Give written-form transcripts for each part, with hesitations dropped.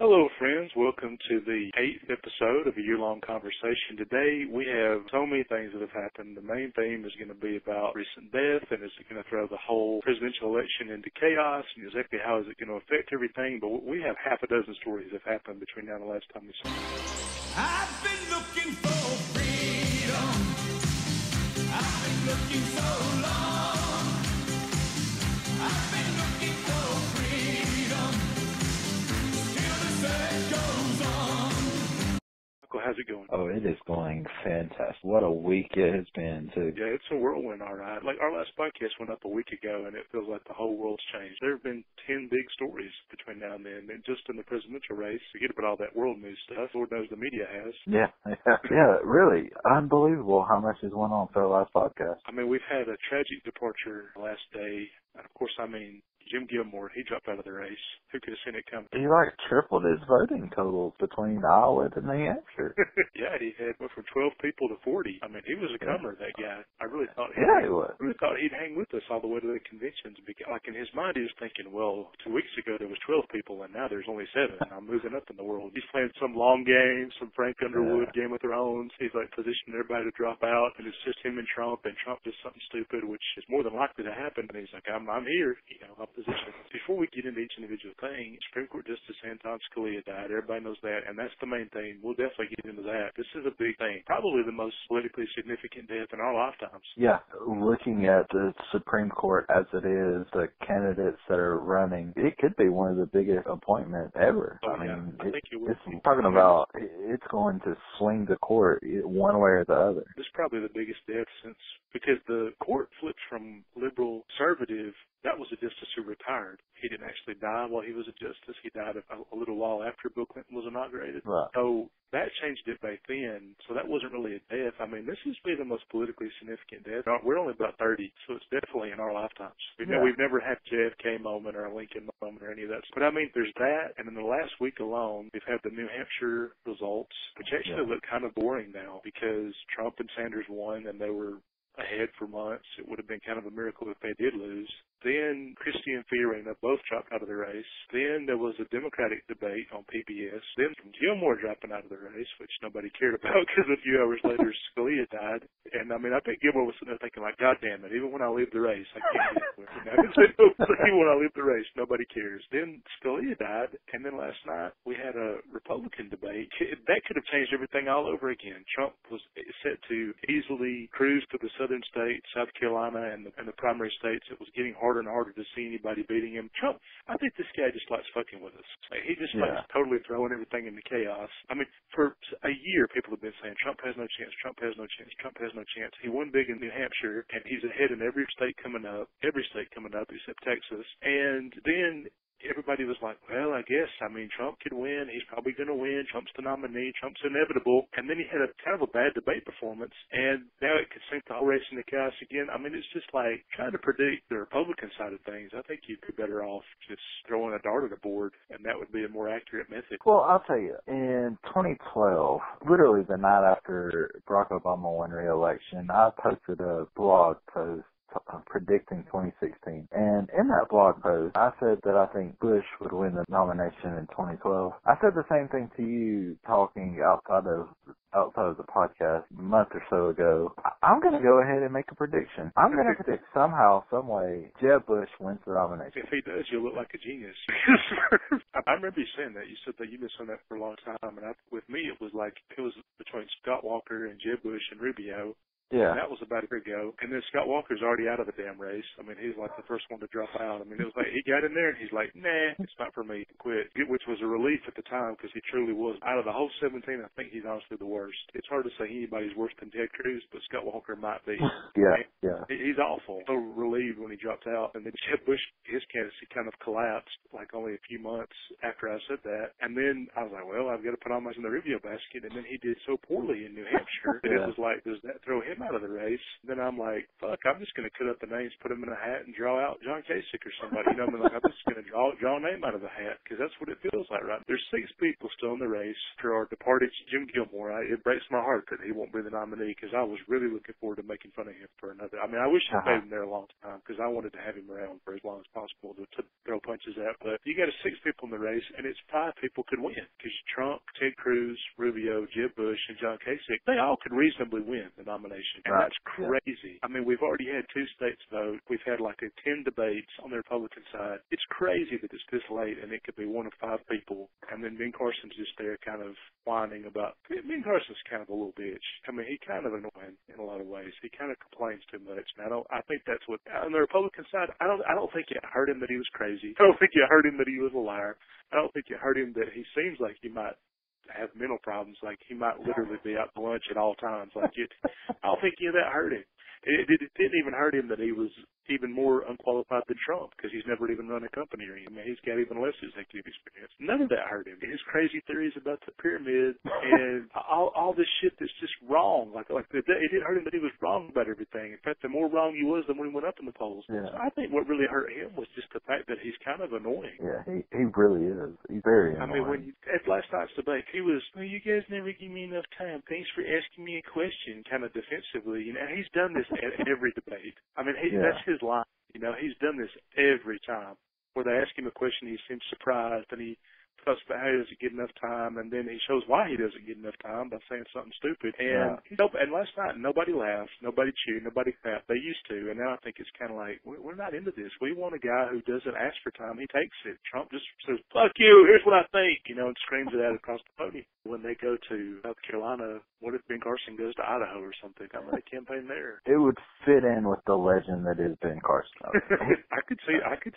Hello, friends. Welcome to the 8th episode of a year-long conversation. Today, we have so many things that have happened. The main theme is going to be about recent death, and is it going to throw the whole presidential election into chaos, and exactly how is it going to affect everything. But we have half a dozen stories that have happened between now and the last time we saw. I've been looking for freedom. I've been looking so long. I've been looking for freedom. Still the search goes on. How's it going? Oh, it is going fantastic. What a week it has been, too. Yeah, it's a whirlwind, all right. Like, our last podcast went up a week ago, and it feels like the whole world's changed. There have been 10 big stories between now and then, and just in the presidential race. Forget about all that world news stuff. Lord knows the media has. Yeah, really. Unbelievable how much has went on for the last podcast. I mean, we've had a tragic departure last day. And, of course, Jim Gilmore, he dropped out of the race. Who could have seen it coming? He, tripled his voting totals between Iowa and New Hampshire. Yeah, he went from 12 people to 40. I mean, he was a comer, that guy. I really thought he was. I really thought he'd hang with us all the way to the conventions. Because, in his mind, he was thinking, well, 2 weeks ago there was 12 people, and now there's only 7. I'm moving up in the world. He's playing some long game, some Frank Underwood Game of Thrones. He's, positioning everybody to drop out, and it's just him and Trump does something stupid, which is more than likely to happen. And he's like, I'm here, opposition. Before we get into each individual thing, Supreme Court Justice Antonin Scalia died. Everybody knows that, and that's the main thing. We'll definitely get into that. This is a big thing. Probably the most politically significant death in our lifetimes. Yeah, looking at the Supreme Court as it is, the candidates that are running, it could be one of the biggest appointments ever. Oh, I think it will. It's talking about it's going to swing the court one way or the other. This is probably the biggest death because the court flipped from liberal conservative. That was a justice who retired. He didn't actually die while he was a justice. He died a little while after Bill Clinton was inaugurated. Right. So that changed it back then. So that wasn't really a death. I mean, this is the most politically significant death. We're only about 30, so it's definitely in our lifetimes. We've never had a JFK moment or a Lincoln moment or any of that. But there's that, and in the last week alone, we've had the New Hampshire results, which actually look kind of boring now because Trump and Sanders won, and they were ahead for months. It would have been kind of a miracle if they did lose. Then Christie and Fiorina both dropped out of the race. Then there was a Democratic debate on PBS. Then Gilmore dropping out of the race, which nobody cared about because a few hours later Scalia died. And I think Gilmore was sitting there thinking, God damn it, even when I leave the race, I can't get it. Even when I leave the race, nobody cares. Then Scalia died, and then last night we had a Republican debate. That could have changed everything all over again. Trump was set to easily cruise to the southern states, South Carolina, and the primary states. It was getting harder and harder to see anybody beating him. Trump, I think this guy just likes fucking with us. He just likes totally throwing everything into chaos. For a year, people have been saying Trump has no chance, Trump has no chance, Trump has no chance. He won big in New Hampshire, and he's ahead in every state coming up except Texas. And then everybody was like, well, I guess, Trump could win. He's probably going to win. Trump's the nominee. Trump's inevitable. And then he had a kind of a bad debate performance, and now it could sink the whole race into chaos again. It's just trying to predict the Republican side of things. I think you'd be better off just throwing a dart at a board, and that would be a more accurate method. Well, I'll tell you, in 2012, literally the night after Barack Obama won re-election, I posted a blog post predicting 2016. And in that blog post, I said that I think Bush would win the nomination in 2012. I said the same thing to you talking outside of the podcast a month or so ago. I'm going to go ahead and make a prediction. I'm going to predict somehow, some way, Jeb Bush wins the nomination. If he does, you'll look like a genius. I remember you saying that. You said that you've been saying that for a long time. And with me, it was between Scott Walker and Jeb Bush and Rubio. Yeah. And that was about a year ago. And then Scott Walker's already out of the damn race. He's the first one to drop out. It was he got in there and he's like, nah, it's not for me to quit. Which was a relief at the time because he truly was. Out of the whole 17, I think he's honestly the worst. It's hard to say anybody's worse than Ted Cruz, but Scott Walker might be. Yeah. He's awful. So relieved when he dropped out. And then Jeb Bush, his candidacy kind of collapsed only a few months after I said that. And then I was like, well, I've got to put all my in the Rubio basket. And then he did so poorly in New Hampshire that it was does that throw him him out of the race. Then I'm like, fuck, I'm just going to cut up the names, put them in a hat, and draw out John Kasich or somebody. You know, I'm like, I'm just going to draw a name out of the hat because that's what it feels like, right? There's 6 people still in the race for our departed Jim Gilmore. It breaks my heart that he won't be the nominee because I was really looking forward to making fun of him for another. I mean, I wish I stayed him there a long time because I wanted to have him around for as long as possible to throw punches at. But you got 6 people in the race, and it's 5 people could win because Trump, Ted Cruz, Rubio, Jeb Bush, and John Kasich, they all could reasonably win the nomination. And that's crazy. I mean, we've already had 2 states vote. We've had like 10 debates on the Republican side. It's crazy that it's this late and it could be one of 5 people. And then Ben Carson's just there kind of whining about, Ben Carson's kind of a little bitch. I mean, he kind of annoying in a lot of ways. He kind of complains too much. And I think that's what, on the Republican side, I don't think it hurt him that he was crazy. I don't think it hurt him that he was a liar. I don't think it hurt him that he seems like he might have mental problems, like he might literally be out to lunch at all times. Like I don't think any of that hurt him. It didn't even hurt him that he was even more unqualified than Trump because he's never even run a company or anything. I mean, he's got even less executive experience. None of that hurt him. His crazy theories about the pyramid and all this shit that's just wrong. Like it didn't hurt him that he was wrong about everything. In fact, the more wrong he was, the more he went up in the polls. Yeah. So I think what really hurt him was just the fact that he's kind of annoying. Yeah, he really is. He's very annoying. I mean, at last night's debate, he was, well, you guys never give me enough time. Thanks for asking me a question, kind of defensively. You know, he's done this at every debate. I mean, that's his line. You know, he's done this every time. Where they ask him a question, he seems surprised, and he talks about how he doesn't get enough time, and then he shows why he doesn't get enough time by saying something stupid. And and last night, nobody laughed, nobody cheered, nobody clapped. They used to, and now I think it's kind of like, we're not into this. We want a guy who doesn't ask for time. He takes it. Trump just says, fuck you, here's what I think, you know, and screams it out across the podium. When they go to South Carolina, what if Ben Carson goes to Idaho or something? I'm going to campaign there. It would fit in with the legend that is Ben Carson. I could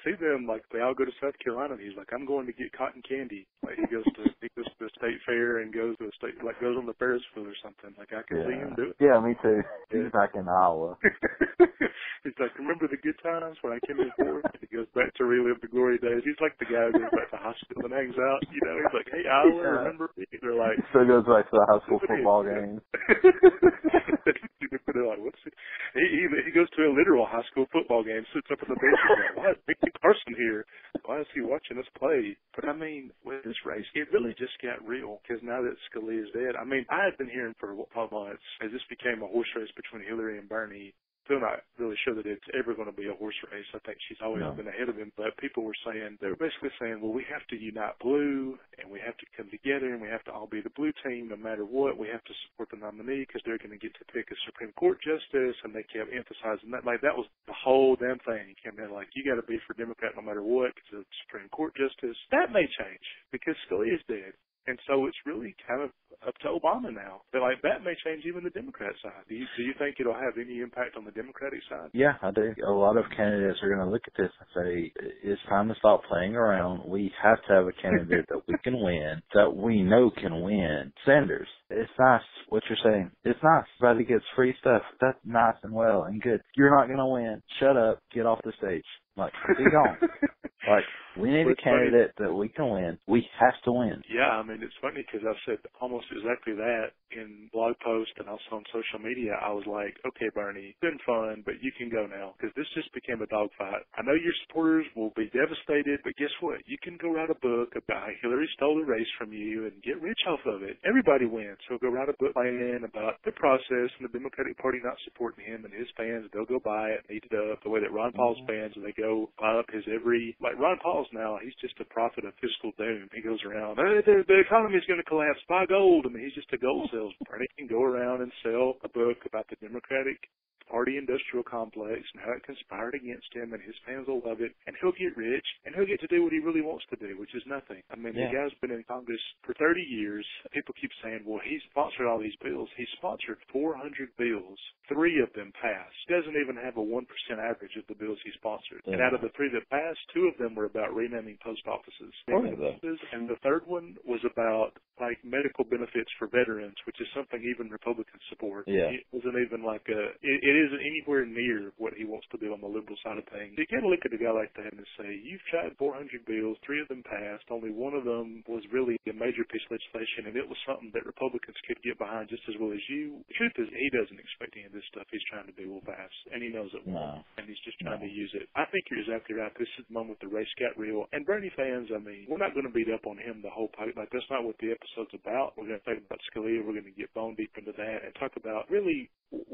see them, like, they all go to South Carolina, and he's like, I'm going to get cotton candy. Like, he goes to the state fair and goes to goes on the Ferris wheel or something. Like, I could see him do it. Yeah, me too. He's back in Iowa. He's like, remember the good times when I came in fourth? He goes back to relive the glory days. He's like the guy who goes back to high school and hangs out. You know, he's like, hey, Iowa, remember me? They're like, so he goes back to the high school football games. They're like, what's it? He goes to a literal high school football game, sits up on the bench and like, why is Ben Carson here? Why is he watching us play? But I mean, with this race, it really just got real because now that Scalia is dead, I mean, I had been hearing for months as this became a horse race between Hillary and Bernie. Still not really sure that it's ever going to be a horse race. I think she's always been ahead of him. But people were basically saying, well, we have to unite blue and we have to come together and we have to all be the blue team no matter what. We have to support the nominee because they're going to get to pick a Supreme Court justice. And they kept emphasizing that. Like, that was the whole damn thing. It came down like, you got to be for Democrat no matter what because of the Supreme Court justice. That may change because Scalia is dead. And so it's really kind of up to Obama now. But like that may change even the Democrat side. Do you think it'll have any impact on the Democratic side? Yeah, I do. A lot of candidates are going to look at this and say, it's time to stop playing around. We have to have a candidate that we can win, that we know can win. Sanders, it's nice what you're saying. It's nice. Everybody gets free stuff. That's nice and well and good. You're not going to win. Shut up. Get off the stage. Like, be gone. Like, we need a candidate that we can win. We have to win. Yeah, I mean, it's funny because I've said almost exactly that in blog posts and also on social media. I was like, okay, Bernie, it's been fun, but you can go now because this just became a dogfight. I know your supporters will be devastated, but guess what? You can go write a book about how Hillary stole the race from you and get rich off of it. Everybody wins. So go write a book about the process and the Democratic Party not supporting him and his fans. They'll go buy it, eat it up, the way that Ron Paul's fans, and they go buy up his like Ron Paul's now, he's just a prophet of fiscal doom. He goes around, the economy is going to collapse, buy gold. I mean, he's just a gold salesman. He can go around and sell a book about the Democratic Party industrial complex and how it conspired against him, and his fans will love it, and he'll get rich, and he'll get to do what he really wants to do, which is nothing. I mean, the guy's been in Congress for 30 years. People keep saying, well, he's sponsored all these bills. He sponsored 400 bills. 3 of them passed. He doesn't even have a 1% average of the bills he sponsored. And out of the 3 that passed, 2 of them were about renaming post offices. And the third one was about like medical benefits for veterans, which is something even Republicans support. Yeah. It wasn't even like it isn't anywhere near what he wants to do on the liberal side of things. You can't look at a guy like that and say, you've tried 400 bills, 3 of them passed, only one of them was really a major piece of legislation, and it was something that Republicans could get behind just as well as you. The truth is, he doesn't expect any of this stuff he's trying to do will pass, and he knows it won't, and he's just trying to use it. I think you're exactly right. This is the moment the race got real. And Bernie fans, I mean, we're not going to beat up on him the whole pipe. Like, that's not what the episode's about. We're going to talk about Scalia. We're going to get bone deep into that and talk about really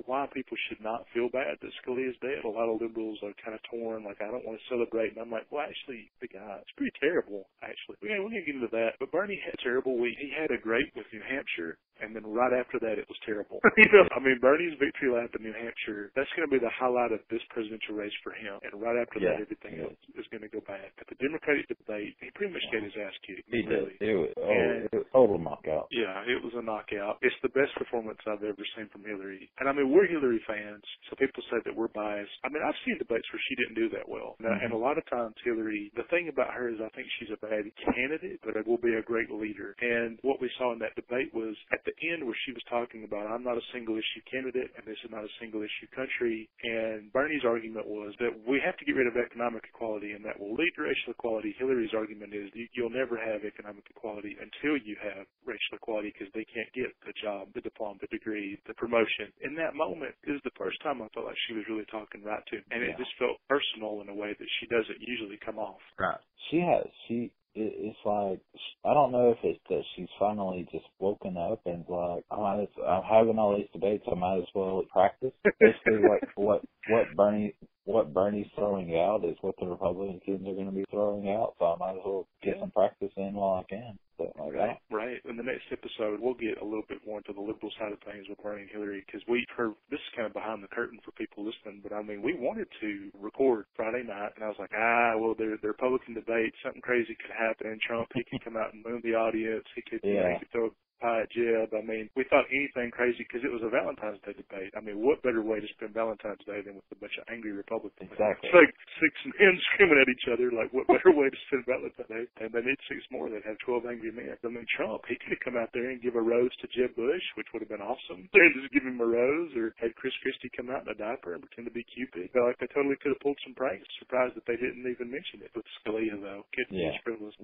why people should not feel bad that Scalia's dead. A lot of liberals are kind of torn, like, I don't want to celebrate. And I'm like, well, actually, the guy, it's pretty terrible, actually. We're going to get into that. But Bernie had a terrible week. He had a great with New Hampshire, and then right after that, it was terrible. I mean, Bernie's victory lap in New Hampshire, that's going to be the highlight of this presidential race for him. And right after that, everything else is going to go bad. But the Democratic debate, he pretty much got his ass kicked. He really did. It was a total knockout. Yeah, it was a knockout. It's the best performance I've ever seen from Hillary. And I mean, we're Hillary fans, so people say that we're biased. I mean, I've seen debates where she didn't do that well. And a lot of times Hillary, the thing about her is I think she's a bad candidate, but it will be a great leader. And what we saw in that debate was at the end where she was talking about, I'm not a single issue candidate and this is not a single issue country. And Bernie's argument was that we have to get rid of economic equality and that will lead to racial equality. Hillary's argument is you'll never have economic equality until you have racial equality because they can't get the job, the diploma, the degree, the promotion. In that moment, it was the first time I felt like she was really talking right to me. And it just felt personal in a way that she doesn't usually come off. Right. It's like, I don't know if it's that she's finally just woken up and like, I'm having all these debates, I might as well practice. Basically, what Bernie's throwing out is what the Republicans are going to be throwing out, so I might as well get some practice in while I can. Right. In the next episode, we'll get a little bit more into the liberal side of things with Bernie and Hillary, because we've heard, this is kind of behind the curtain for people listening, but I mean, we wanted to record Friday night, and I was like, well, the Republican debate, something crazy could happen. Trump, he could come out and moon the audience. He could, he could throw a pie at Jeb. I mean, we thought anything crazy because it was a Valentine's Day debate. I mean, what better way to spend Valentine's Day than with a bunch of angry Republicans? Exactly. It's like 6 men screaming at each other, like, what better way to spend Valentine's Day? And they need 6 more that have 12 angry men. I mean, Trump, he could have come out there and give a rose to Jeb Bush, which would have been awesome. They just give him a rose, or had Chris Christie come out in a diaper and pretend to be Cupid. Felt like they totally could have pulled some pranks. Surprised that they didn't even mention it. With Scalia, though.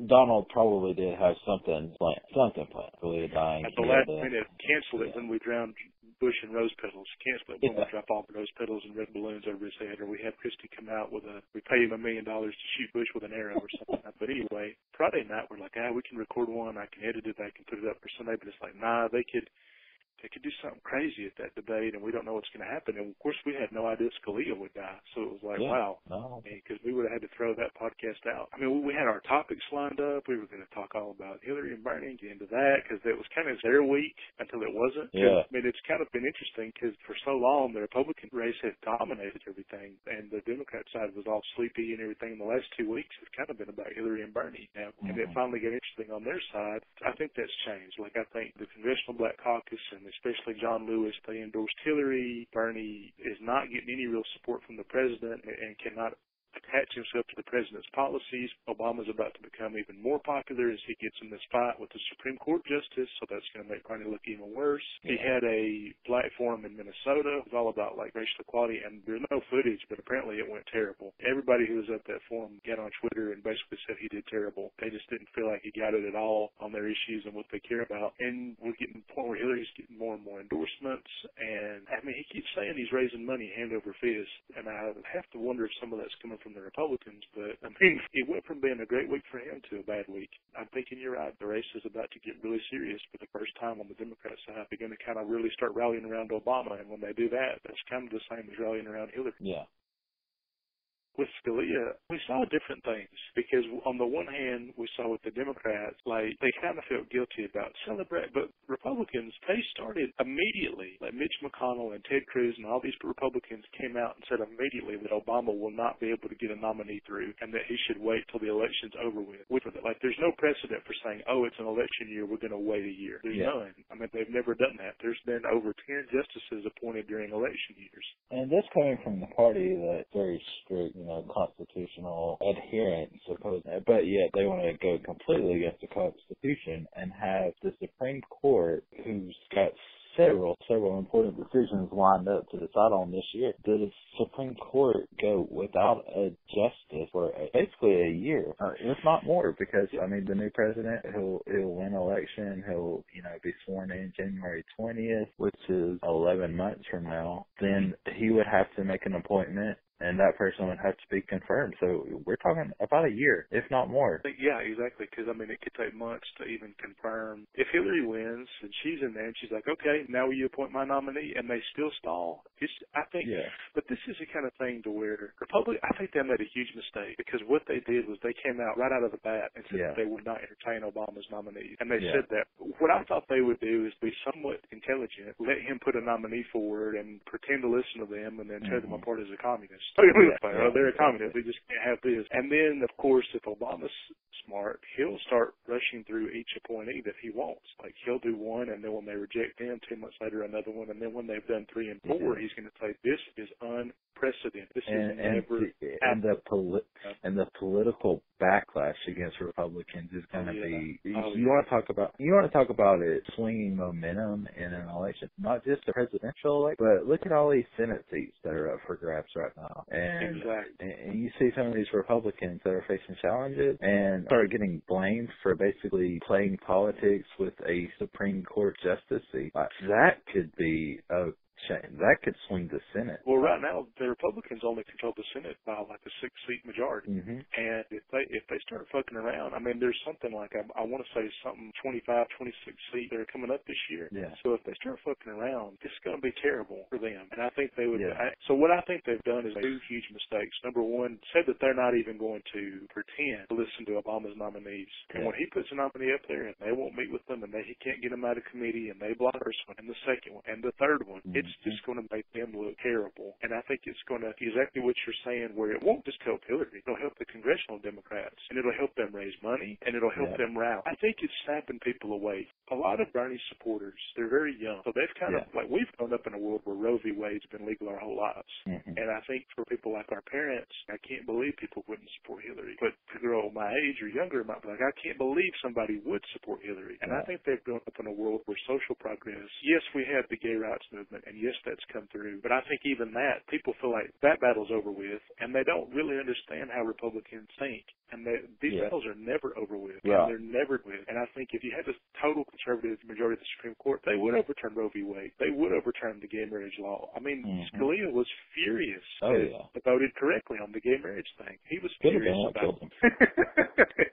Donald probably did have something planned. Scalia dying. At the last minute, cancel it when we drowned Bush in rose petals. Cancel it when we drop off rose petals and red balloons over his head, or we have Christie come out with we pay him $1 million to shoot Bush with an arrow or something. But anyway, Friday night we're like, we can record one, I can edit it, I can put it up for Sunday, but it's like, nah, they could do something crazy at that debate, and we don't know what's going to happen. And, of course, we had no idea Scalia would die. So it was like, wow. Because we would have had to throw that podcast out. I mean, we had our topics lined up. We were going to talk all about Hillary and Bernie and get into that because it was kind of their week until it wasn't. I mean, it's kind of been interesting because for so long the Republican race had dominated everything, and the Democrat side was all sleepy and everything. The last 2 weeks have kind of been about Hillary and Bernie now. And it finally got interesting on their side. I think that's changed. Like, I think the Congressional Black Caucus and especially John Lewis, they endorsed Hillary. Bernie is not getting any real support from the president and cannot attach himself to the president's policies. Obama's about to become even more popular as he gets in this fight with the Supreme Court justice, so that's going to make Bernie look even worse. He had a black forum in Minnesota. It was all about, like, racial equality, and there's no footage, but apparently it went terrible. Everybody who was at that forum got on Twitter and basically said he did terrible. They just didn't feel like he got it at all on their issues and what they care about. And we're getting to the point where Hillary's getting more and more endorsements, and, I mean, he keeps saying he's raising money hand over fist, and I have to wonder if some of that's coming from the Republicans, but I mean, it went from being a great week for him to a bad week. I'm thinking you're right. The race is about to get really serious for the first time on the Democrat side. They're going to kind of really start rallying around Obama, and when they do that, that's kind of the same as rallying around Hillary. Yeah. With Scalia, we saw different things because on the one hand, we saw with the Democrats, like, they kind of felt guilty about celebrating, but Republicans, they started immediately, like Mitch McConnell and Ted Cruz and all these Republicans came out and said immediately that Obama will not be able to get a nominee through and that he should wait till the election's over with. Like, there's no precedent for saying, it's an election year, we're going to wait a year. There's none. I mean, they've never done that. There's been over 10 justices appointed during election years. And this coming from the party that's very strict, constitutional adherents, but yet they want to go completely against the Constitution and have the Supreme Court, who's got several important decisions lined up to decide on this year. Did the Supreme Court go without a justice for basically a year, if not more? Because I mean, the new president, he'll win election. He'll be sworn in January 20th, which is 11 months from now. Then he would have to make an appointment, and that person would have to be confirmed. So we're talking about a year, if not more. Yeah, exactly, because, I mean, it could take months to even confirm. If Hillary wins and she's in there and she's like, okay, now will you appoint my nominee, and they still stall, but this is the kind of thing to where I think they made a huge mistake, because what they did was they came out right out of the bat and said that they would not entertain Obama's nominee. And they said that. What I thought they would do is be somewhat intelligent, let him put a nominee forward and pretend to listen to them and then tear them apart as a communist. They're a communist. We just can't have this. And then, of course, if Obama's smart, he'll start rushing through each appointee that he wants. Like, he'll do one, and then when they reject him, 2 months later, another one. And then when they've done 3 and 4, he's going to say, this is unprecedented. This is never happened. And the political backlash against Republicans is going to be. You want to talk about it swinging momentum in an election, not just a presidential election, but look at all these Senate seats that are up for grabs right now. And you see some of these Republicans that are facing challenges and start getting blamed for basically playing politics with a Supreme Court justice seat. That could be a that could swing the Senate. Well, right now the Republicans only control the Senate by like a 6-seat majority, and if they start fucking around, I mean, there's something like I want to say something 25, 26 seats that are coming up this year. So if they start fucking around, it's going to be terrible for them. And I think they would. So what I think they've done is 2 huge mistakes. Number one, said that they're not even going to pretend to listen to Obama's nominees. And when he puts a nominee up there and they won't meet with them and he can't get them out of committee and they block the first one and the second one and the third one, it's just going to make them look terrible. And I think it's going to, exactly what you're saying, where it won't just help Hillary. It'll help the congressional Democrats, and it'll help them raise money, and it'll help them rally. I think it's snapping people away. A lot of Bernie supporters, they're very young. So they've kind of, like, we've grown up in a world where Roe v. Wade's been legal our whole lives. And I think for people like our parents, I can't believe people wouldn't support Hillary. But a girl my age or younger might be like, I can't believe somebody would support Hillary. And I think they've grown up in a world where social progress, yes, we have the gay rights movement, and yes, that's come through. But I think even that, people feel like that battle's over with, and they don't really understand how Republicans think. And these battles are never over with. And they're never with. And I think if you had a total conservative majority of the Supreme Court, they would overturn Roe v. Wade. They would overturn the gay marriage law. I mean, Scalia was furious. They voted correctly on the gay marriage thing. He was furious about it.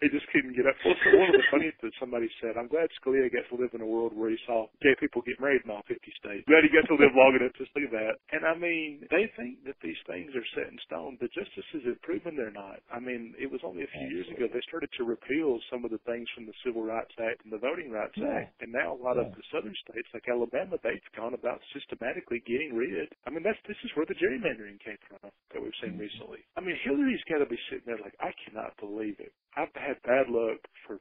He just couldn't get up. Well, so one of the funniest that somebody said, I'm glad Scalia got to live in a world where he saw gay people get married in all 50 states. Glad he got to live long enough to see that. And I mean, they think that these things are set in stone. The justices have proven they're not. I mean, it was only a few years ago they started to repeal some of the things from the Civil Rights Act and the Voting Rights Act. And now a lot of the southern states, like Alabama, they've gone about systematically getting rid. I mean, this is where the gerrymandering came from that we've seen recently. I mean, Hillary's got to be sitting there like, I cannot believe it. I've had bad luck for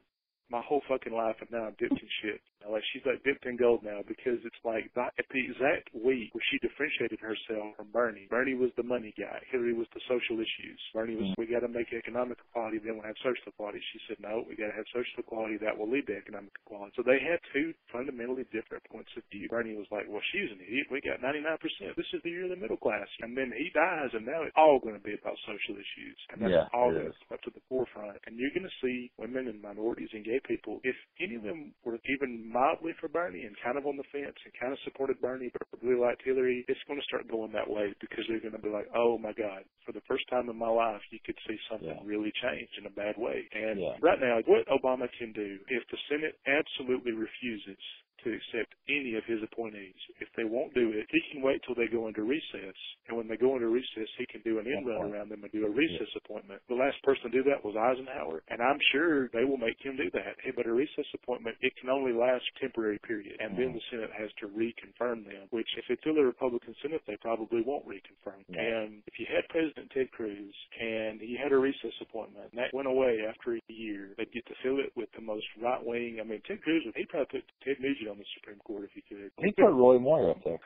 my whole fucking life, and now I'm dipped in shit. Like, she's like dipped in gold now, because it's like at the exact week where she differentiated herself from Bernie. Bernie was the money guy. Hillary was the social issues. Bernie was, we got to make economic equality, then we'll have social equality. She said, no, we got to have social equality that will lead to economic equality. So they had 2 fundamentally different points of view. Bernie was like, well, she's an idiot. We got 99%. This is the year of the middle class. And then he dies, and now it's all going to be about social issues. And that's all going to come up to the forefront. And you're going to see women and minorities and gay people, if any of them were even mildly for Bernie and kind of on the fence and kind of supported Bernie but really liked Hillary, it's going to start going that way, because they're going to be like, oh my God, for the first time in my life, you could see something really change in a bad way. And right now, what Obama can do, if the Senate absolutely refuses to accept any of his appointees, if they won't do it, he can wait till they go into recess. And when they go into recess, he can do an end run around them and do a recess appointment. The last person to do that was Eisenhower, and I'm sure they will make him do that. But a recess appointment, it can only last a temporary period, and then the Senate has to reconfirm them, which if it's still a Republican Senate, they probably won't reconfirm. And if you had President Ted Cruz and he had a recess appointment, and that went away after a year, they'd get to fill it with the most right-wing. I mean, Ted Cruz, he probably put Ted Nugent on the Supreme Court if he could. He put Roy Moore up there.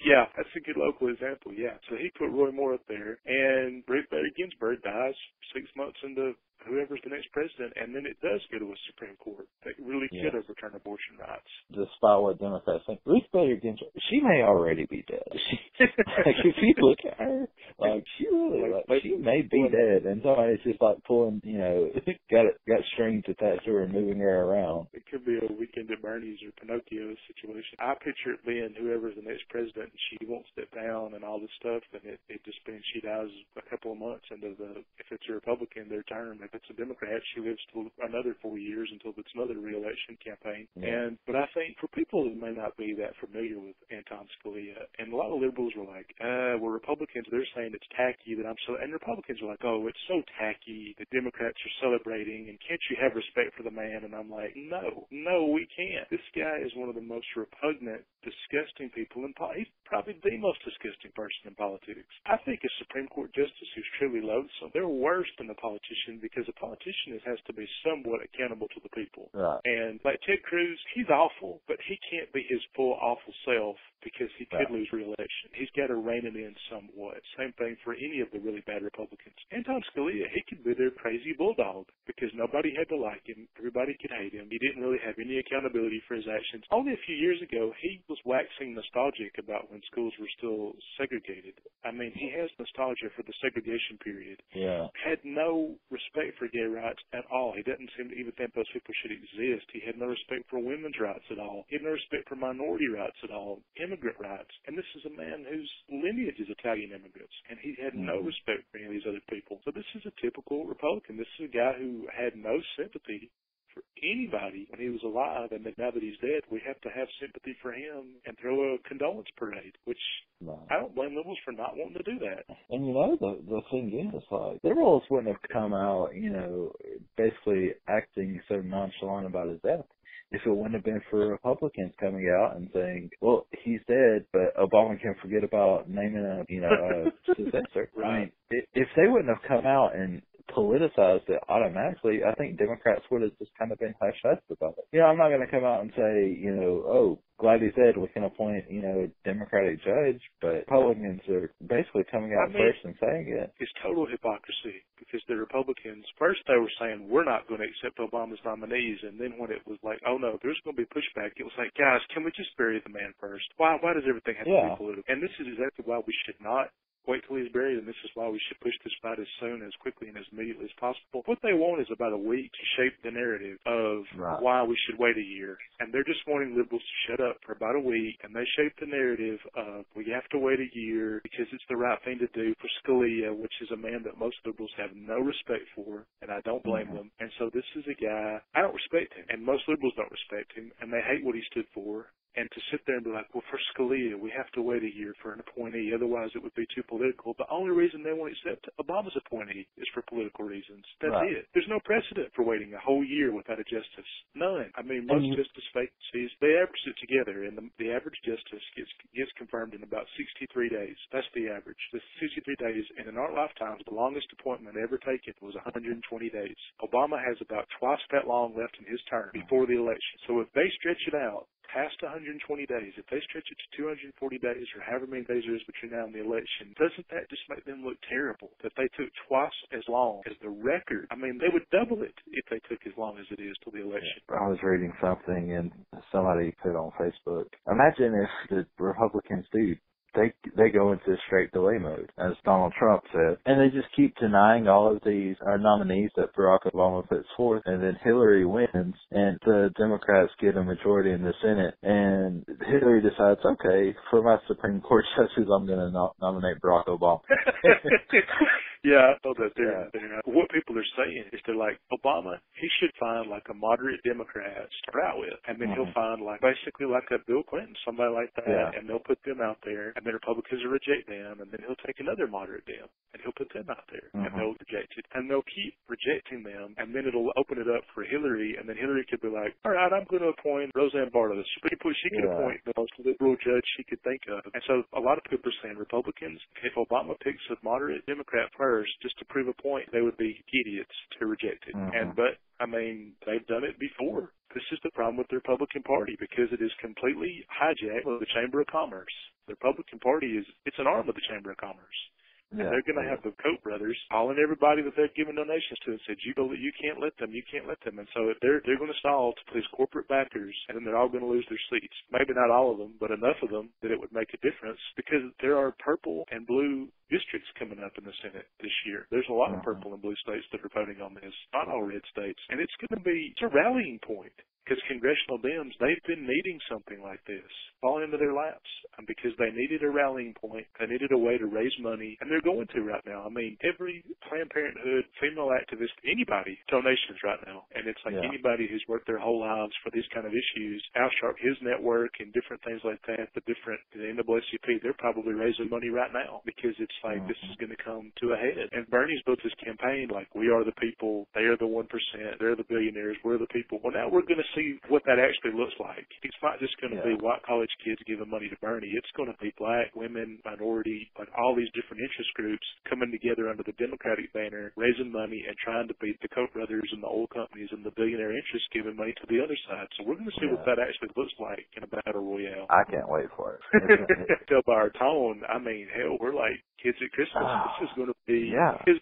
Yeah, that's a good local example, yeah. So he put Roy Moore up there, and Ruth Bader Ginsburg dies 6 months into whoever's the next president, and then it does go to a Supreme Court that really could overturn abortion rights. Despite what Democrats think, Ruth Bader Ginsburg, she may already be dead. Like, if you look at her, like, she really, like, she may be dead, and somebody's just, like, pulling, you know, got strings attached to her and moving her around. It could be a Weekend at Bernie's or Pinocchio situation. I picture it being whoever's the next president, and she won't step down and all this stuff, and it just being she dies a couple of months into if it's a Republican, their term. If it's a Democrat, she lives till another 4 years until it's another re-election campaign. Yeah. But I think for people who may not be that familiar with Antonin Scalia, and a lot of liberals were like, well, Republicans, they're saying it's tacky that and Republicans are like, oh, it's so tacky that Democrats are celebrating, and can't you have respect for the man? And I'm like, no, we can't. This guy is one of the most repugnant, disgusting people in politics. He's probably the most disgusting person in politics. I think a Supreme Court justice who's truly loathsome, they're worse than a politician, because a politician has to be somewhat accountable to the people. Right. And like Ted Cruz, he's awful, but he can't be his full awful self because he could lose re-election. He's got to rein it in somewhat. Same thing for any of the really bad Republicans. Antonin Scalia, he could be their crazy bulldog because nobody had to like him. Everybody could hate him. He didn't really have any accountability for his actions. Only a few years ago, he was waxing nostalgic about when schools were still segregated. I mean, he has nostalgia for the segregation period. Yeah. Had no respect for gay rights at all. He doesn't seem to even think those people should exist. He had no respect for women's rights at all. He had no respect for minority rights at all, immigrant rights. And this is a man whose lineage is Italian immigrants, and he had no respect for any of these other people. So this is a typical Republican. This is a guy who had no sympathy for anybody when he was alive, and that now that he's dead, we have to have sympathy for him and throw a condolence parade, which I don't blame liberals for not wanting to do that. And you know, the thing is, like, liberals wouldn't have come out, you know, basically acting so nonchalant about his death if it wouldn't have been for Republicans coming out and saying, well, he's dead, but Obama can forget about naming a, you know, a successor. Right. I mean, if they wouldn't have come out and politicized it automatically, I think Democrats would have just kind of been hush-hush about it. You know, I'm not going to come out and say, you know, oh, glad he's dead, we can appoint, you know, a Democratic judge, but Republicans are basically coming out first and saying it. It's total hypocrisy, because the Republicans, first they were saying, we're not going to accept Obama's nominees, and then when it was like, oh no, there's going to be pushback, it was like, guys, can we just bury the man first? Why does everything have to be political? And this is exactly why we should not wait till he's buried, and this is why we should push this fight as soon, as quickly, and as immediately as possible. What they want is about a week to shape the narrative of why we should wait a year. And they're just wanting liberals to shut up for about a week, and they shape the narrative of we have to wait a year because it's the right thing to do for Scalia, which is a man that most liberals have no respect for, and I don't blame them. And so this is a guy, I don't respect him, and most liberals don't respect him, and they hate what he stood for. And to sit there and be like, well, for Scalia, we have to wait a year for an appointee, otherwise it would be too political. The only reason they won't accept Obama's appointee is for political reasons. That's it. There's no precedent for waiting a whole year without a justice. None. I mean, most justice vacancies, they average it together, and the average justice gets confirmed in about 63 days. That's the average. The 63 days, and in our lifetimes, the longest appointment ever taken was 120 days. Obama has about twice that long left in his term before the election. So if they stretch it out past 120 days, if they stretch it to 240 days or however many days there is between now and the election, doesn't that just make them look terrible? That they took twice as long as the record. I mean, they would double it if they took as long as it is till the election. I was reading something and somebody put on Facebook, imagine if the Republicans do they go into straight delay mode, as Donald Trump said, and they just keep denying all of these nominees that Barack Obama puts forth, and then Hillary wins, and the Democrats get a majority in the Senate, and Hillary decides, okay, for my Supreme Court justice, I'm going to nominate Barack Obama. Yeah, I thought that there. What people are saying is they're like, Obama, he should find like a moderate Democrat to start out with, and then he'll find like basically like a Bill Clinton, somebody like that, and they'll put them out there, and then Republicans will reject them, and then he'll take another moderate Dem, and he'll put them out there, and they'll reject it, and they'll keep rejecting them, and then it'll open it up for Hillary, and then Hillary could be like, all right, I'm going to appoint Roseanne Barr to the Supreme Court. She could appoint the most liberal judge she could think of. And so a lot of people are saying Republicans, if Obama picks a moderate Democrat first, first just to prove a point, they would be idiots to reject it. But they've done it before. This is the problem with the Republican Party, because it is completely hijacked with the Chamber of Commerce. The Republican Party it's an arm of the Chamber of Commerce. And they're going to have the Koch brothers calling everybody that they've given donations to and said, you can't let them. And so they're going to stall to please corporate backers, and then they're all going to lose their seats. Maybe not all of them, but enough of them that it would make a difference, because there are purple and blue districts coming up in the Senate this year. There's a lot of purple and blue states that are voting on this, not all red states. And it's going to be a rallying point. Because congressional Dems, they've been needing something like this fall into their laps, because they needed a rallying point. They needed a way to raise money, and they're going to right now. Every Planned Parenthood, female activist, anybody, donations right now. And it's like anybody who's worked their whole lives for these kind of issues. Al Sharp, his network, and different things like that, the NAACP, they're probably raising money right now, because it's like this is going to come to a head. And Bernie's built his campaign like, we are the people, they are the 1%, they're the billionaires, we're the people. Well, now we're going to see what that actually looks like. It's not just going to be white college kids giving money to Bernie. It's going to be black, women, minority, like all these different interest groups coming together under the Democratic banner, raising money and trying to beat the Koch brothers and the oil companies and the billionaire interests giving money to the other side. So we're going to see what that actually looks like in a battle royale. I can't wait for it. Tell by our tone, hell, we're like kids at Christmas. This is going to be,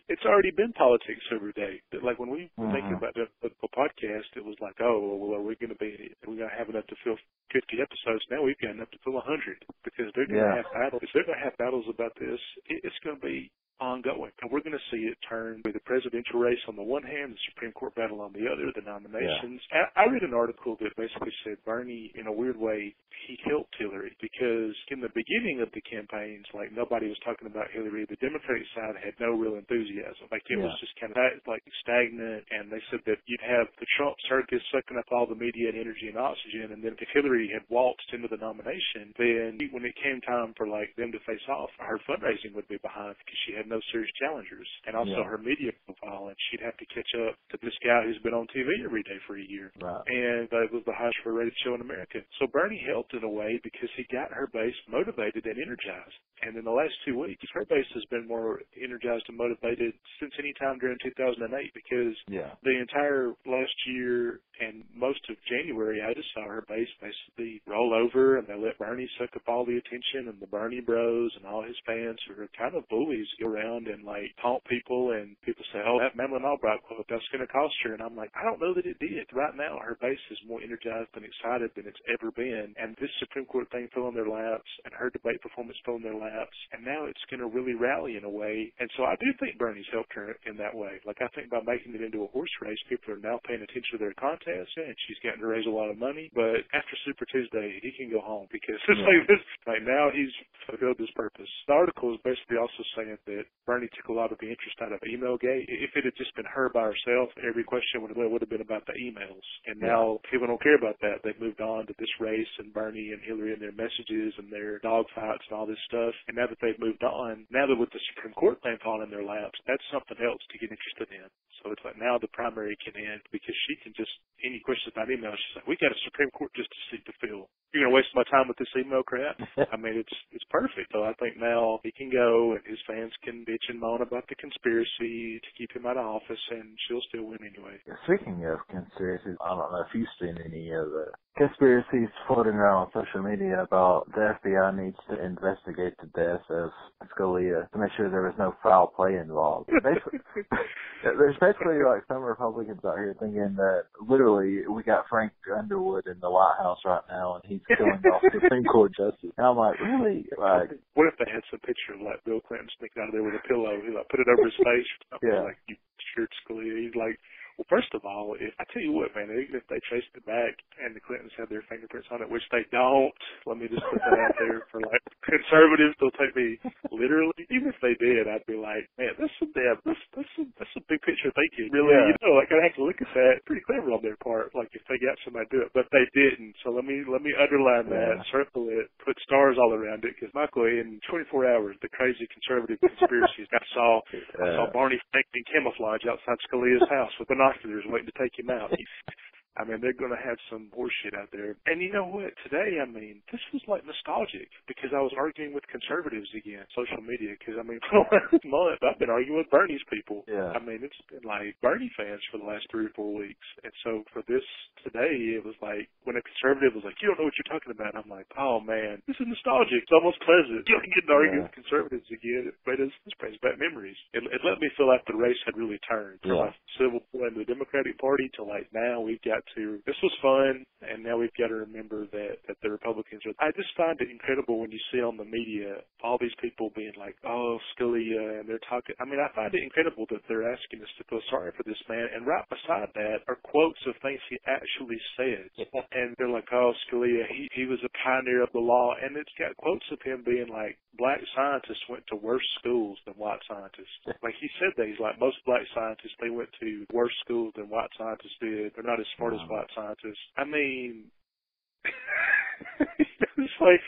it's already been politics every day. Like when we were thinking about the podcast, it was like, oh, well, are we going to have enough to fill 50 episodes? Now we've got enough to fill 100, because they're going to have battles. If they're going to have battles about this, it's going to be ongoing. And we're going to see it turn with the presidential race on the one hand, the Supreme Court battle on the other, the nominations. I read an article that basically said Bernie, in a weird way, he helped Hillary, because in the beginning of the campaigns, like nobody was talking about Hillary. The Democratic side had no real enthusiasm. Like it was just kind of like stagnant, and they said that you'd have the Trump circus sucking up all the media and energy and oxygen, and then if Hillary had waltzed into the nomination, then when it came time for like them to face off, her fundraising would be behind, because she had no serious challengers, and also her media profile, and she'd have to catch up to this guy who's been on TV every day for a year, and it was the highest rated show in America. So Bernie helped in a way, because he got her base motivated and energized. And in the last 2 weeks, her base has been more energized and motivated since any time during 2008, because the entire last year and most of January, I just saw her base basically roll over, and they let Bernie suck up all the attention, and the Bernie bros and all his fans who are kind of bullies go around and like taunt people, and people say, oh, that Madeleine Albright quote, that's going to cost her. And I'm like, I don't know that it did. Right now, her base is more energized and excited than it's ever been. And this Supreme Court thing fell in their laps, and her debate performance fell in their laps, and now it's going to really rally in a way. And so I do think Bernie's helped her in that way. Like, I think by making it into a horse race, people are now paying attention to their contest, and she's getting to raise a lot of money. But after Super Tuesday, he can go home, because it's like this. Like, now he's fulfilled his purpose. The article is basically also saying that Bernie took a lot of the interest out of Emailgate. If it had just been her by herself, every question would have been about the emails. And now people don't care about that. They've moved on to this race and Bernie and Hillary and their messages and their dog fights and all this stuff. And now that they've moved on, now that with the Supreme Court thing falling in their laps, that's something else to get interested in. So it's like now the primary can end, because she can just, any questions about email, she's like, we got a Supreme Court just to seat to fill. You're going to waste my time with this email crap? It's perfect. So I think now he can go, and his fans can bitch and moan about the conspiracy to keep him out of office, and she'll still win anyway. Speaking of conspiracies, I don't know if you've seen any of the conspiracies floating around on social media about the FBI needs to investigate the death of Scalia to make sure there was no foul play involved. There's basically like some Republicans out here thinking that literally we got Frank Underwood in the White House right now, and he's killing off Supreme Court justice. And I'm like, really? Like, what if they had some picture of like Bill Clinton sneaking out of there with a pillow? He like put it over his face. Like, you shirt Scalia. He's like, well, first of all, I tell you what, man, even if they traced it back and the Clintons had their fingerprints on it, which they don't, let me just put that out there for like conservatives, they'll take me literally. Even if they did, I'd be like, man, that's a big picture thinking. Really, like I'd have to look at that. Pretty clever on their part, like if they got somebody to do it, but they didn't. So let me underline that, circle it, put stars all around it, because Michael, in 24 hours, the crazy conservative conspiracies. I saw Barney Frank in camouflage outside Scalia's house with binoculars waiting to take him out. I mean, they're going to have some horseshit out there. And you know what? Today, I mean, this was like nostalgic because I was arguing with conservatives again, social media, because I mean, for the last month, I've been arguing with Bernie's people. Yeah. I mean, it's been like Bernie fans for the last 3 or 4 weeks. And so for this today, it was like when a conservative was like, you don't know what you're talking about. I'm like, oh man, this is nostalgic. It's almost pleasant. You know, getting to argue with conservatives again. This brings back memories. It let me feel like the race had really turned from a civil war in the Democratic Party to like now we've got to, this was fun, and now we've got to remember that the Republicans are, I just find it incredible when you see on the media all these people being like, oh, Scalia, and they're talking, I mean, I find it incredible that they're asking us to feel sorry for this man, and right beside that are quotes of things he actually said. And they're like, oh, Scalia, he was a pioneer of the law, and it's got quotes of him being like, black scientists went to worse schools than white scientists. Like he said that, he's like, most black scientists, they went to worse schools than white scientists did. They're not as smart as white scientists. I mean, it's like,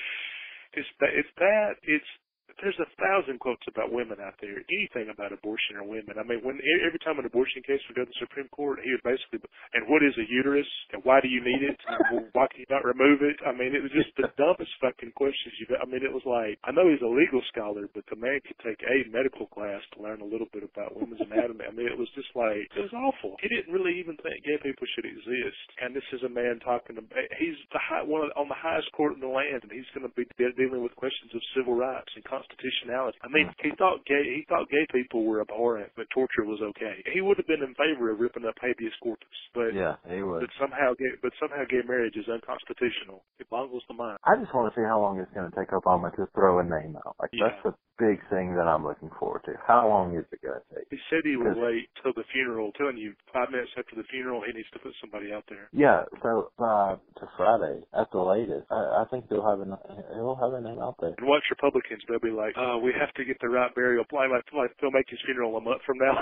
there's 1,000 quotes about women out there. Anything about abortion or women. I mean, every time an abortion case would go to the Supreme Court, he would basically, and what is a uterus? And why do you need it? And why can you not remove it? I mean, it was just the dumbest fucking questions I mean, it was like, I know he's a legal scholar, but the man could take a medical class to learn a little bit about women's anatomy. I mean, it was just like, it was awful. He didn't really even think gay people should exist. And this is a man talking about, he's on the highest court in the land, and he's going to be dealing with questions of civil rights and constitutionality. I mean, he thought gay people were abhorrent, but torture was okay. He would have been in favor of ripping up habeas corpus, but yeah, he would. But somehow gay marriage is unconstitutional. It boggles the mind. I just want to see how long it's going to take Obama to throw a name out. Like that's the big thing that I'm looking forward to. How long is it going to take? He said he would wait till the funeral. Telling you, 5 minutes after the funeral, he needs to put somebody out there. Yeah, so to Friday at the latest, I think he'll have a name out there. And watch Republicans, they'll be like, oh, we have to get the right burial plan. Like they'll make his funeral a month from now.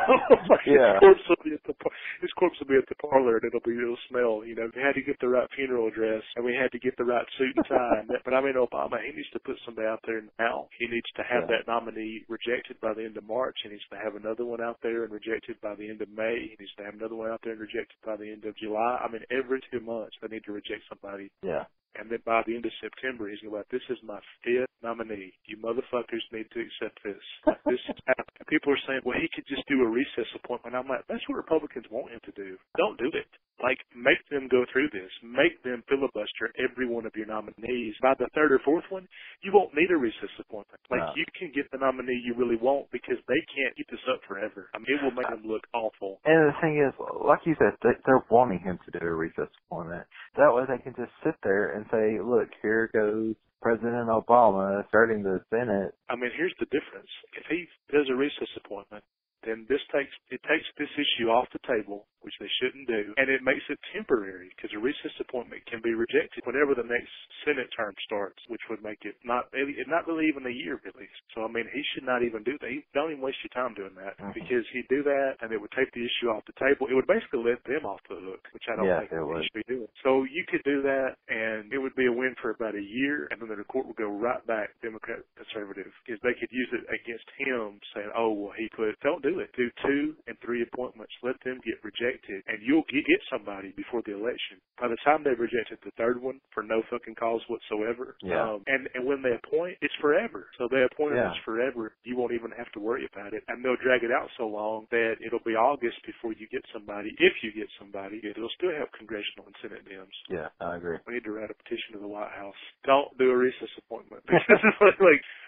Like yeah. His corpse will be at the parlor, and it'll smell. You know, we had to get the right funeral dress, and we had to get the right suit and tie. But I mean, Obama, he needs to put somebody out there now. He needs to have that nominee rejected by the end of March. He needs to have another one out there and rejected by the end of May. He needs to have another one out there and rejected by the end of July. I mean, every 2 months they need to reject somebody. Yeah. And then by the end of September, he's going to be like, this is my 5th nominee. You motherfuckers need to accept this. This is happening. People are saying, well, he could just do a recess appointment. I'm like, that's what Republicans want him to do. Don't do it. Like, make them go through this. Make them filibuster every one of your nominees. By the 3rd or 4th one, you won't need a recess appointment. Like, you can get the nominee you really want because they can't keep this up forever. I mean, it will make them look awful. And the thing is, like you said, they're wanting him to do a recess appointment. That way they can just sit there and say, look, here goes President Obama starting the Senate. I mean, here's the difference. If he does a recess appointment, then it takes this issue off the table, which they shouldn't do, and it makes it temporary because a recess appointment can be rejected whenever the next Senate term starts, which would make it not really even a year really. So I mean, he should not even do that. Don't even waste your time doing that because he'd do that and it would take the issue off the table. It would basically let them off the hook, which I don't think he should be doing. So you could do that and it would be a win for about a year, and then the court would go right back Democrat conservative because they could use it against him, saying, oh well, don't do it. Do 2 and 3 appointments. Let them get rejected, and you'll get somebody before the election. By the time they've rejected the 3rd one for no fucking cause whatsoever, and when they appoint, it's forever. So they appoint us forever. You won't even have to worry about it, and they'll drag it out so long that it'll be August before you get somebody. If you get somebody, it'll still have congressional and Senate Dems. Yeah, I agree. We need to write a petition to the White House. Don't do a recess appointment.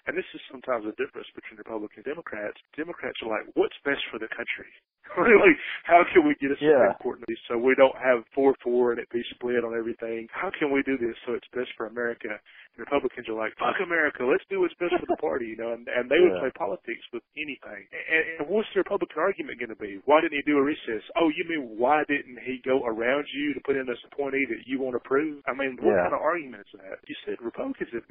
And this is sometimes the difference between Republicans and Democrats. Democrats are like, what's best for the country? Like, how can we get a Supreme Court in these so we don't have 4-4 and it be split on everything? How can we do this so it's best for America? And Republicans are like, fuck America, let's do what's best for the party, you know, and they would play politics with anything. And what's the Republican argument going to be? Why didn't he do a recess? Oh, you mean why didn't he go around you to put in a appointee that you want to approve? I mean, what kind of argument is that? You said Republicans have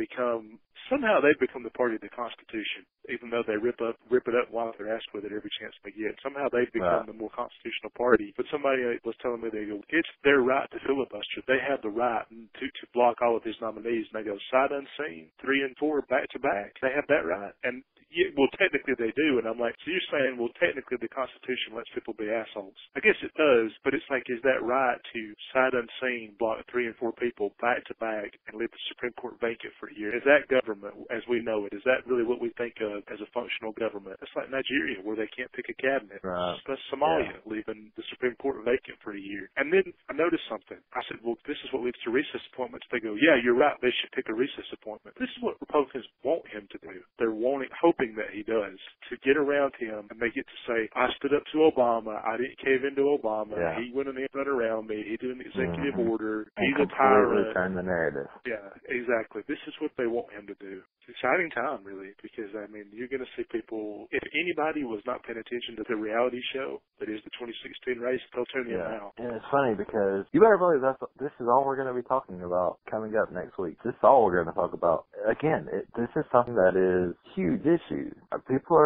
somehow they've become the party of the Constitution, even though they rip it up while they're asked with it every chance they get. Somehow they've become the more constitutional party. But somebody was telling me, they go, it's their right to filibuster. They have the right to block all of his nominees. And they go, sight unseen, 3 and 4 back to back. They have that right. And yeah, well, technically they do. And I'm like, so you're saying, well, technically the Constitution lets people be assholes. I guess it does, but it's like, is that right to sight unseen block 3 and 4 people back to back and leave the Supreme Court vacant for a year? Is that government as we know it? Is that really what we think of as a functional government? It's like Nigeria, where they can't pick a cabinet. Right. That's Somalia, leaving the Supreme Court vacant for a year. And then I noticed something. I said, well, this is what leads to recess appointments. They go, yeah, you're right. They should pick a recess appointment. This is what Republicans want him to do. They're hoping that he does, to get around him, and they get to say, I stood up to Obama. I didn't cave into Obama. Yeah. He went in and run around me. He did an executive order. And He's a tyrant. turn the narrative. Yeah, exactly. This is what they want him to do. It's an exciting time, really, because, I mean, you're going to see people, if anybody was not paying attention to the reality show that is the 2016 race, they'll tune in now. And it's funny because you better believe this is all we're going to be talking about coming up next week. This is all we're going to talk about. Again, this is something that is huge issue. People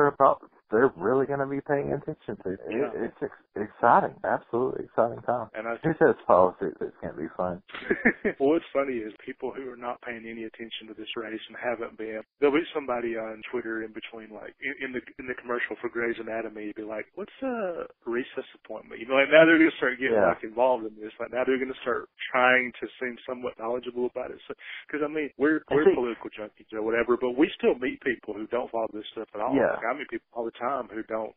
they're really going to be paying attention to. It's exciting, absolutely exciting time. And who says politics it can't be fun? Well, what's funny is people who are not paying any attention to this race and haven't been. There'll be somebody on Twitter in between, like in the commercial for Grey's Anatomy, be like, "What's a recess appointment?" You know, like now they're going to start getting like involved in this. Like now they're going to start trying to seem somewhat knowledgeable about it. Because I mean, we're political junkies or whatever, but we still meet people who don't follow this stuff at all. Yeah. Like I meet people all the time who don't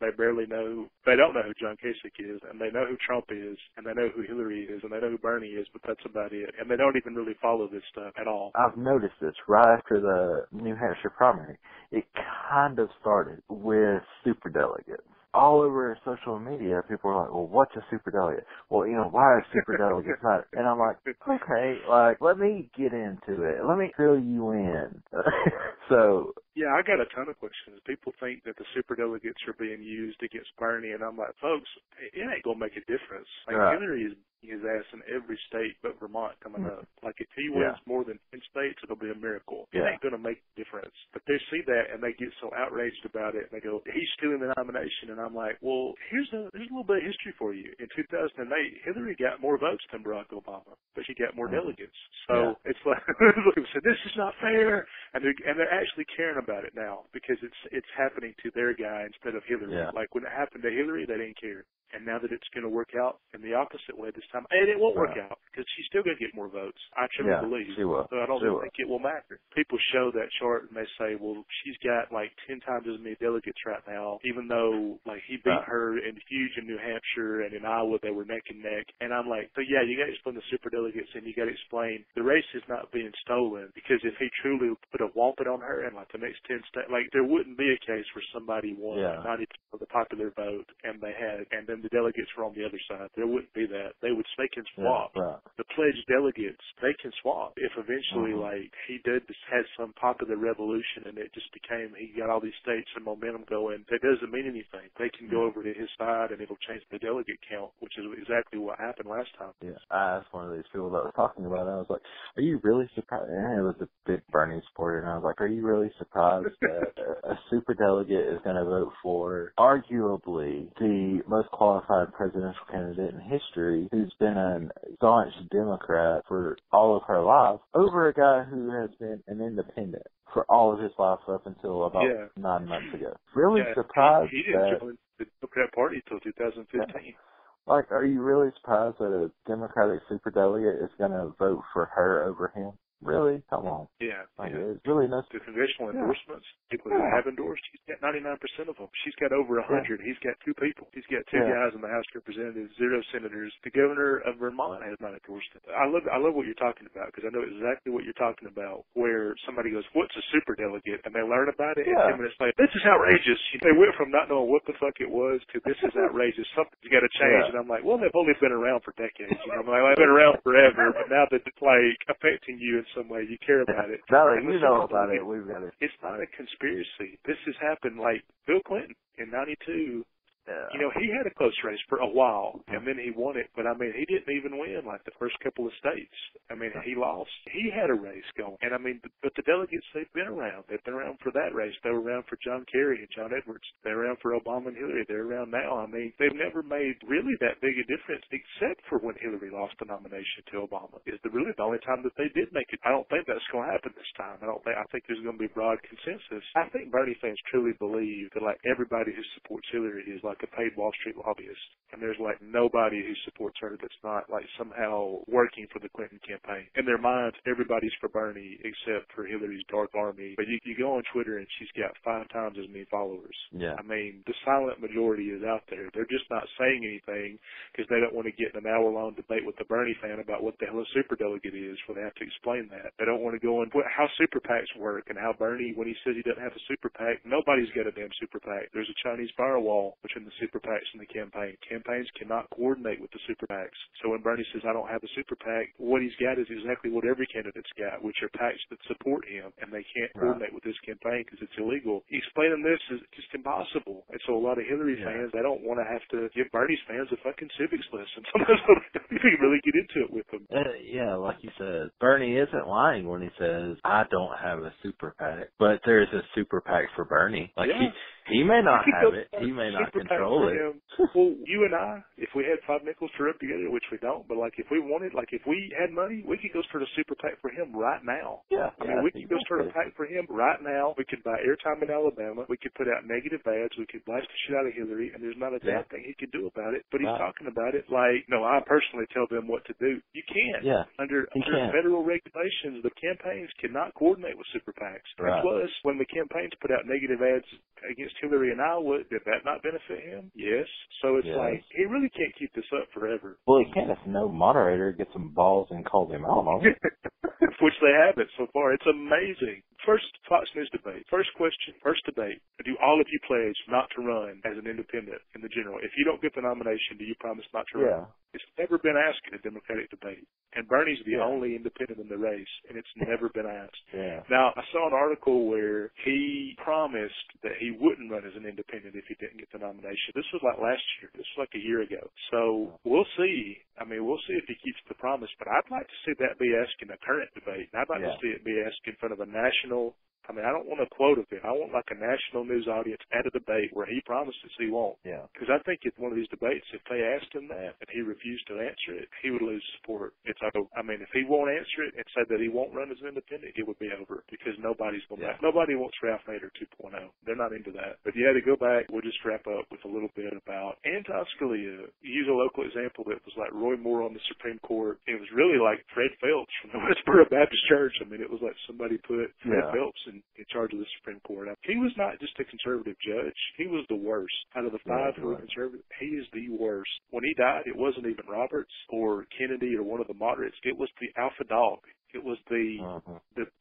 know who John Kasich is, and they know who Trump is, and they know who Hillary is, and they know who Bernie is, but that's about it. And they don't even really follow this stuff at all. I've noticed this right after the New Hampshire primary. It kind of started with superdelegates. All over social media, people are like, well, what's a superdelegate? Well, why are superdelegates not? And I'm like, okay, let me get into it. Let me fill you in. So. Yeah, I got a ton of questions. People think that the superdelegates are being used against Bernie, and I'm like, folks, it ain't going to make a difference. Like, Hillary is his ass in every state but Vermont coming up. Like, if he wins more than 10 states, it'll be a miracle. It ain't going to make a difference. But they see that, and they get so outraged about it, and they go, he's stealing the nomination. And I'm like, well, here's a little bit of history for you. In 2008, Hillary got more votes than Barack Obama, but she got more delegates. So it's like, so this is not fair. And they're actually caring about it now because it's happening to their guy instead of Hillary. Yeah. Like when it happened to Hillary, they didn't care. And now that it's going to work out in the opposite way this time, and it won't work out because she's still going to get more votes. I truly believe. She will. So I don't think it will matter. People show that chart and they say, well, she's got like 10 times as many delegates right now, even though like he beat her huge in New Hampshire and in Iowa they were neck and neck. And I'm like, so yeah, you got to explain the superdelegates and you got to explain the race is not being stolen because if he truly put a wampet on her and like the next 10 states, like there wouldn't be a case where somebody won 90% of the popular vote and then the delegates were on the other side. There wouldn't be that. They can swap. Yeah, right. The pledged delegates, they can swap. If eventually, like, he had some popular revolution and it just became, he got all these states and momentum going, that doesn't mean anything. They can go over to his side and it'll change the delegate count, which is exactly what happened last time. Yeah. I asked one of these people that was talking about it, I was like, are you really surprised? And it was a big Bernie supporter, and I was like, are you really surprised that a superdelegate is going to vote for arguably the most qualified presidential candidate in history who's been a staunch Democrat for all of her life over a guy who has been an independent for all of his life up until about 9 months ago? Really surprised he didn't join the Democrat Party until 2015. Like, are you really surprised that a Democratic superdelegate is going to vote for her over him? Really? Come on. Yeah. It's really nice. The congressional endorsements, people who have endorsed, he's got 99% of them. She's got over 100. He's got 2 people. He's got 2 guys in the House of Representatives, 0 senators. The governor of Vermont has not endorsed it. I love what you're talking about because I know exactly what you're talking about, where somebody goes, what's a superdelegate? And they learn about it, and 10 minutes later, this is outrageous. They went from not knowing what the fuck it was to this is outrageous. Something's got to change. And I'm like, well, they've only been around for decades. I'm like, they've been around forever, but now that it's like affecting you in some way, you care about it. Now that you know about it, we've got it. It's not a conspiracy. This has happened like Bill Clinton in 92. You know, he had a close race for a while, and then he won it. But, I mean, he didn't even win, like, the first couple of states. I mean, he lost. He had a race going. And, I mean, but the delegates, they've been around. They've been around for that race. They were around for John Kerry and John Edwards. They're around for Obama and Hillary. They're around now. I mean, they've never made really that big a difference except for when Hillary lost the nomination to Obama. Is really the only time that they did make it. I don't think that's going to happen this time. I think there's going to be broad consensus. I think Bernie fans truly believe that, like, everybody who supports Hillary is like a paid Wall Street lobbyist. And there's, like, nobody who supports her that's not, like, somehow working for the Clinton campaign. In their minds, everybody's for Bernie except for Hillary's dark army. But you go on Twitter and she's got 5 times as many followers. Yeah. I mean, the silent majority is out there. They're just not saying anything because they don't want to get in an hour-long debate with the Bernie fan about what the hell a superdelegate is, where they have to explain that. They don't want to go on how super PACs work and how Bernie, when he says he doesn't have a super PAC, nobody's got a damn super PAC. There's a Chinese firewall between the super PACs and the campaign. Campaigns cannot coordinate with the super PACs. So when Bernie says, I don't have a super PAC, what he's got is exactly what every candidate's got, which are PACs that support him, and they can't coordinate with this campaign because it's illegal. Explaining this is just impossible. And so a lot of Hillary fans, they don't want to have to give Bernie's fans a fucking civics lesson. Sometimes you can really get into it with them. Yeah, like you said, Bernie isn't lying when he says, I don't have a super PAC, but there's a super PAC for Bernie. Like, he may not have it. He may not control it. Well, you and I, if we had 5 nickels to rub together, which we don't, but, like, if we wanted, like, if we had money, we could go start a super PAC for him right now. Yeah. I mean, we could go start a PAC for him right now. We could buy airtime in Alabama. We could put out negative ads. We could blast the shit out of Hillary, and there's not a damn thing he could do about it. But he's talking about it like, no, I personally tell them what to do. You can't. Yeah. Under federal regulations, the campaigns cannot coordinate with super PACs. Right. Plus, when the campaigns put out negative ads against Hillary and Iowa, did that not benefit him? Yes. So it's like, he really can't keep this up forever. Well, he can't if no moderator gets some balls and calls him out on it. Which they haven't so far. It's amazing. First Fox News debate. First question. First debate. Do all of you pledge not to run as an independent in the general? If you don't get the nomination, do you promise not to run? It's never been asked in a Democratic debate. And Bernie's the only independent in the race, and it's never been asked. Now, I saw an article where he promised that he wouldn't run as an independent if he didn't get the nomination. This was like last year. This was like a year ago. So we'll see. I mean, we'll see if he keeps the promise. But I'd like to see that be asked in a current debate. And I'd like to see it be asked in front of a national. I mean, I don't want a quote of it. I want like a national news audience at a debate where he promises he won't. Because I think at one of these debates, if they asked him that and he refused to answer it, he would lose support. It's over. I mean, if he won't answer it and say that he won't run as an independent, it would be over because nobody's going back. Nobody wants Ralph Nader 2.0. They're not into that. But to go back, we'll just wrap up with a little bit about Antonin Scalia. Use a local example that was like Roy Moore on the Supreme Court. It was really like Fred Phelps from the Westboro Baptist Church. I mean, it was like somebody put Fred Phelps in charge of the Supreme Court. He was not just a conservative judge. He was the worst. Out of the 5 who were conservative, he is the worst. When he died, it wasn't even Roberts or Kennedy or one of the moderates. It was the alpha dog. It was the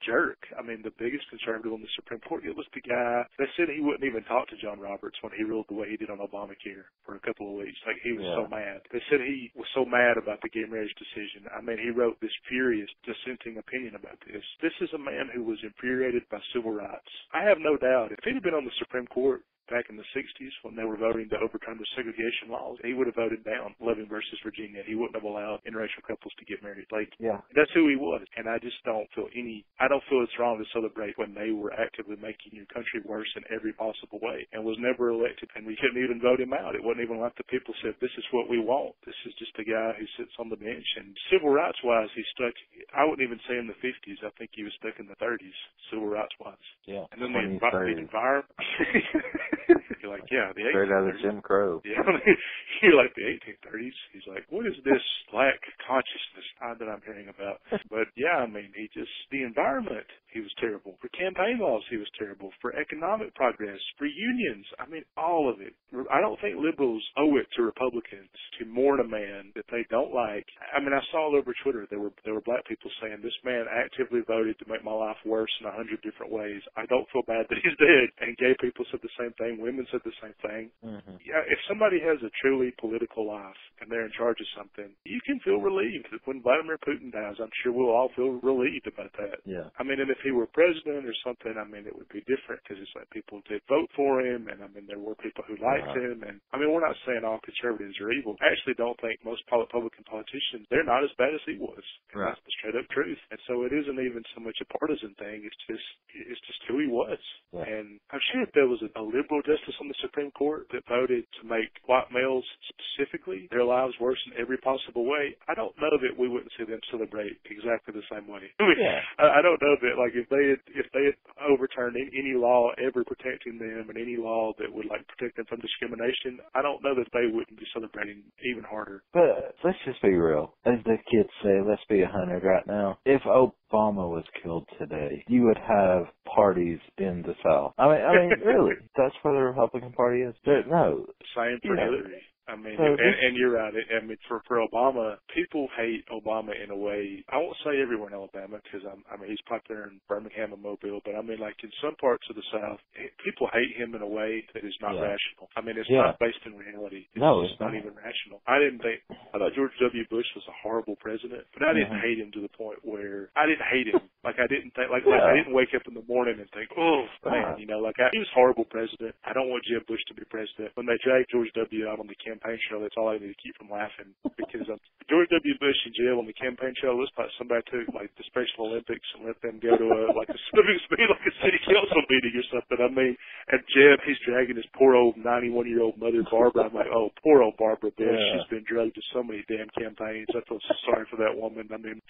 jerk. I mean, the biggest conservative on the Supreme Court. It was the guy that said he wouldn't even talk to John Roberts when he ruled the way he did on Obamacare for a couple of weeks. Like, he was so mad. They said he was so mad about the gay marriage decision. I mean, he wrote this furious, dissenting opinion about this. This is a man who was infuriated by civil rights. I have no doubt if he'd have been on the Supreme Court back in the 60s when they were voting to overturn the segregation laws, he would have voted down Loving versus Virginia. He wouldn't have allowed interracial couples to get married. Like, that's who he was. And I just don't feel it's wrong to celebrate when they were actively making your country worse in every possible way and was never elected. And we couldn't even vote him out. It wasn't even like the people said, this is what we want. This is just a guy who sits on the bench. And civil rights wise, he's stuck, I wouldn't even say in the 50s. I think he was stuck in the 30s, civil rights wise. And then the environment. You're like, the 1830s. Straight out of Jim Crow. You're like, the 1830s. He's like, what is this black consciousness that I'm hearing about? But I mean, the environment, he was terrible. For campaign laws, he was terrible. For economic progress, for unions, I mean, all of it. I don't think liberals owe it to Republicans to mourn a man that they don't like. I mean, I saw all over Twitter, there were black people saying, this man actively voted to make my life worse in 100 different ways. I don't feel bad that he's dead. And gay people said the same thing. thing. Women said the same thing. Mm-hmm. Yeah, if somebody has a truly political life and they're in charge of something, you can feel relieved that when Vladimir Putin dies, I'm sure we'll all feel relieved about that. Yeah. I mean, and if he were president or something, I mean, it would be different because it's like people did vote for him, and I mean, there were people who liked him, and I mean, we're not saying all conservatives are evil. I actually don't think most Republican politicians, they're not as bad as he was. And that's the straight up truth. And so it isn't even so much a partisan thing. It's just who he was. Yeah. And I'm sure if there was a liberal justice on the Supreme Court that voted to make white males specifically their lives worse in every possible way, I don't know that we wouldn't see them celebrate exactly the same way. Yeah. I don't know that, like, if they had overturned any law ever protecting them and any law that would, like, protect them from discrimination, I don't know that they wouldn't be celebrating even harder. But let's just be real. As the kids say, let's be 100 right now. If Obama was killed today, you would have parties in the South. I mean, really, that's where the Republican Party is. No. Same for Hillary. I mean, so and you're right. I mean, for Obama, people hate Obama in a way. I won't say everywhere in Alabama because I mean he's popular in Birmingham and Mobile, but I mean like in some parts of the South, people hate him in a way that is not rational. I mean, it's not based in reality. It's just not even rational. I thought George W. Bush was a horrible president, but I didn't hate him to the point where I didn't hate him. Like I didn't think like I didn't wake up in the morning and think, oh man, you know, like he was a horrible president. I don't want Jeb Bush to be president. When they dragged George W. out on the campaign trail, that's all I need to keep from laughing because George W. Bush in jail on the campaign trail looks like somebody took like the Special Olympics and let them go to like a swimming speed like a city council meeting or something. I mean, and Jeb, he's dragging his poor old 91-year-old mother Barbara. I'm like, oh, poor old Barbara Bush. Yeah. She's been drugged to so many damn campaigns. I feel so sorry for that woman. I mean,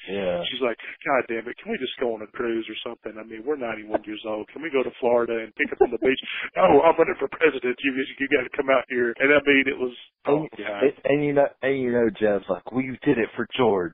she's like, God damn it, can we just go on a cruise or something? I mean, we're 91 years old. Can we go to Florida and pick up on the beach? No, I'm running for president. You got to come out here. And I mean, it was. Oh, God. And you know, Jeff's like, well, you did it for George.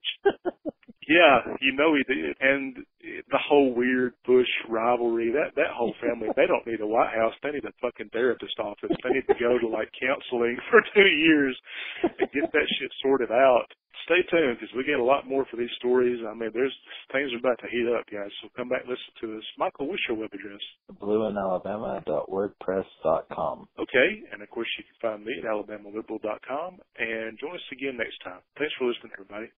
Yeah, you know he did. And the whole weird Bush rivalry, that whole family, they don't need a White House. They need a fucking therapist office. They need to go to, like, counseling for 2 years and get that shit sorted out. Stay tuned because we get a lot more for these stories. I mean, things are about to heat up, guys. So come back and listen to us. Michael, what's your web address? blueinalabama.wordpress.com. Okay, and of course you can find me at alabamaliberal.com. And join us again next time. Thanks for listening, everybody.